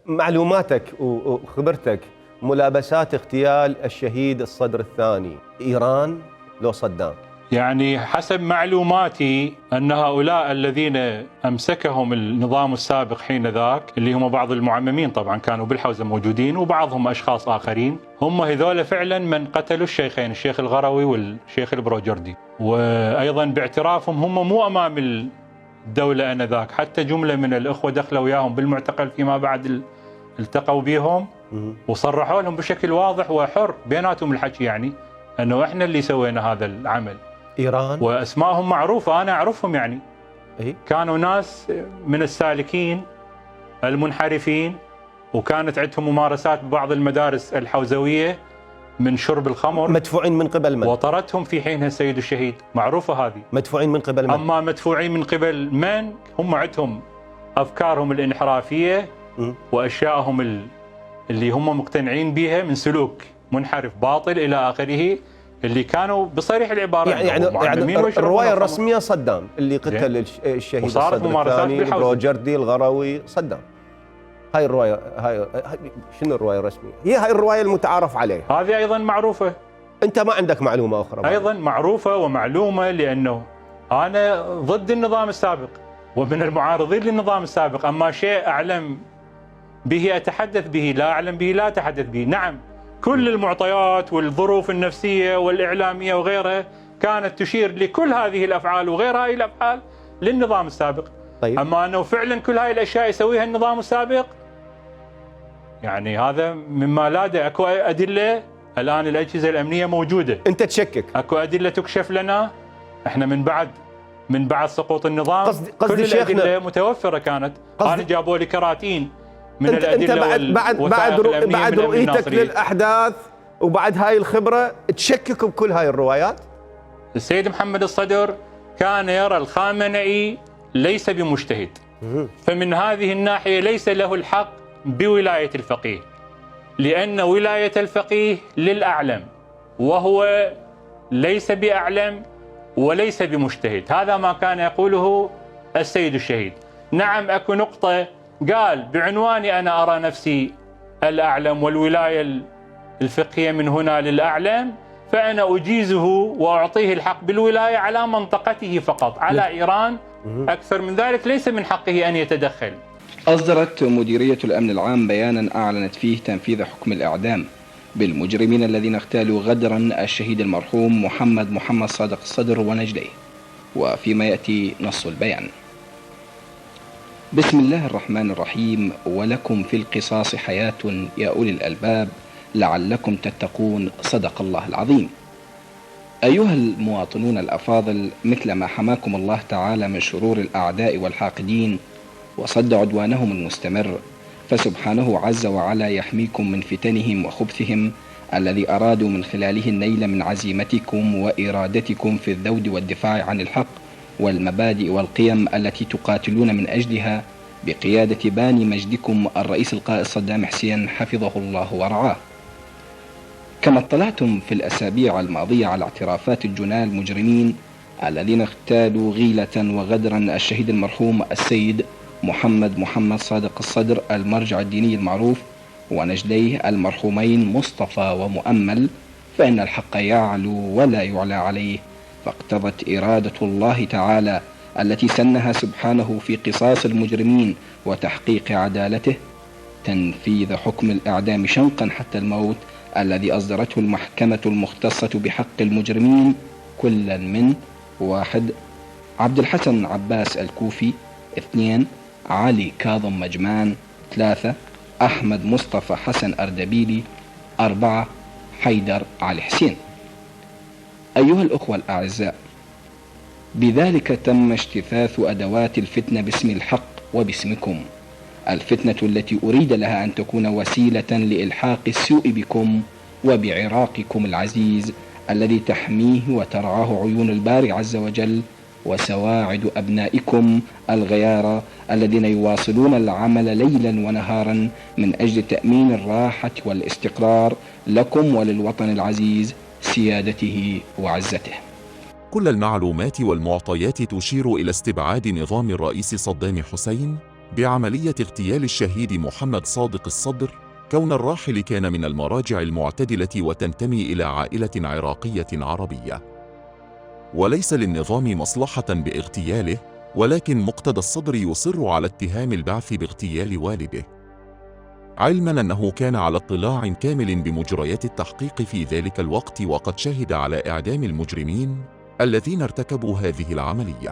معلوماتك وخبرتك، ملابسات اغتيال الشهيد الصدر الثاني، إيران لو صدام؟ يعني حسب معلوماتي أن هؤلاء الذين أمسكهم النظام السابق حين ذاك، اللي هم بعض المعممين طبعا كانوا بالحوزة موجودين وبعضهم أشخاص آخرين، هم هذول فعلا من قتلوا الشيخين، الشيخ الغروي والشيخ البروجردي. وأيضا باعترافهم هم مو أمام الدولة آنذاك، حتى جملة من الأخوة دخلوا وياهم بالمعتقل فيما بعد التقوا بهم وصرحوا لهم بشكل واضح وحر بيناتهم الحكي، يعني أنه إحنا اللي سوينا هذا العمل. إيران وأسمائهم معروفة، أنا أعرفهم يعني. إيه؟ كانوا ناس من السالكين المنحرفين، وكانت عندهم ممارسات ببعض المدارس الحوزوية من شرب الخمر. مدفوعين من قبل من؟ وطردتهم في حينها السيد الشهيد، معروفة هذه. مدفوعين من قبل من؟ أما مدفوعين من قبل من؟ هم عندهم أفكارهم الانحرافية وأشياءهم اللي هم مقتنعين بها من سلوك منحرف باطل إلى آخره، اللي كانوا بصريح العبارة يعني الرواية الرسمية صدام اللي قتل الشهيد الصدر الثاني البروجردي الغروي صدام. هاي الرواية، هاي شنو الرواية الرسمية؟ هاي الرواية المتعارف عليها. هذه أيضا معروفة. أنت ما عندك معلومة أخرى؟ أيضا معروفة ومعلومة، لأنه أنا ضد النظام السابق ومن المعارضين للنظام السابق. أما شيء أعلم به أتحدث به، لا أعلم به لا أتحدث به. نعم، كل المعطيات والظروف النفسية والإعلامية وغيرها كانت تشير لكل هذه الأفعال وغير هذه الأفعال للنظام السابق. طيب. أما أنه فعلا كل هذه الأشياء يسويها النظام السابق، يعني هذا مما لا أكو أدلة. الآن الأجهزة الأمنية موجودة. أنت تشكك؟ أكو أدلة تكشف لنا. إحنا من بعد سقوط النظام كل الأدلة متوفرة كانت. أنا جابوا لي كراتين من الأدلة بعد رؤيتك للأحداث وبعد هاي الخبرة تشكك بكل هاي الروايات؟ السيد محمد الصدر كان يرى الخامنئي ليس بمجتهد، فمن هذه الناحية ليس له الحق بولاية الفقيه، لأن ولاية الفقيه للأعلم، وهو ليس بأعلم وليس بمجتهد. هذا ما كان يقوله السيد الشهيد. نعم، أكو نقطة قال بعنواني أنا أرى نفسي الأعلم والولاية الفقهية من هنا للأعلم، فأنا أجيزه وأعطيه الحق بالولاية على منطقته فقط، على إيران أكثر من ذلك ليس من حقه أن يتدخل. أصدرت مديرية الأمن العام بيانا أعلنت فيه تنفيذ حكم الإعدام بالمجرمين الذين اغتالوا غدرا الشهيد المرحوم محمد صادق الصدر ونجليه. وفيما يأتي نص البيان: بسم الله الرحمن الرحيم. ولكم في القصاص حياة يا أولي الألباب لعلكم تتقون. صدق الله العظيم. أيها المواطنون الأفاضل، مثل ما حماكم الله تعالى من شرور الأعداء والحاقدين وصد عدوانهم المستمر، فسبحانه عز وعلا يحميكم من فتنهم وخبثهم الذي أرادوا من خلاله النيل من عزيمتكم وإرادتكم في الذود والدفاع عن الحق والمبادئ والقيم التي تقاتلون من أجلها بقيادة باني مجدكم الرئيس القائد صدام حسين حفظه الله ورعاه. كما اطلعتم في الأسابيع الماضية على اعترافات الجناه المجرمين الذين اغتالوا غيلة وغدرا الشهيد المرحوم السيد محمد صادق الصدر المرجع الديني المعروف ونجليه المرحومين مصطفى ومؤمل، فإن الحق يعلو ولا يعلى عليه، فاقتضت إرادة الله تعالى التي سنها سبحانه في قصاص المجرمين وتحقيق عدالته تنفيذ حكم الإعدام شنقا حتى الموت الذي أصدرته المحكمة المختصة بحق المجرمين كلا من: 1. عبد الحسن عباس الكوفي، 2. علي كاظم مجمان، 3. أحمد مصطفى حسن أردبيلي، 4. حيدر علي حسين. أيها الأخوة الأعزاء، بذلك تم اجتثاث أدوات الفتنة باسم الحق وباسمكم، الفتنة التي أريد لها أن تكون وسيلة لإلحاق السوء بكم وبعراقكم العزيز الذي تحميه وترعاه عيون الباري عز وجل، وسواعد أبنائكم الغيارى الذين يواصلون العمل ليلا ونهارا من أجل تأمين الراحة والاستقرار لكم وللوطن العزيز سيادته وعزته. كل المعلومات والمعطيات تشير إلى استبعاد نظام الرئيس صدام حسين بعملية اغتيال الشهيد محمد صادق الصدر، كون الراحل كان من المراجع المعتدلة وتنتمي إلى عائلة عراقية عربية. وليس للنظام مصلحة باغتياله، ولكن مقتدى الصدر يصر على اتهام البعث باغتيال والده، علما أنه كان على اطلاع كامل بمجريات التحقيق في ذلك الوقت، وقد شهد على إعدام المجرمين الذين ارتكبوا هذه العملية.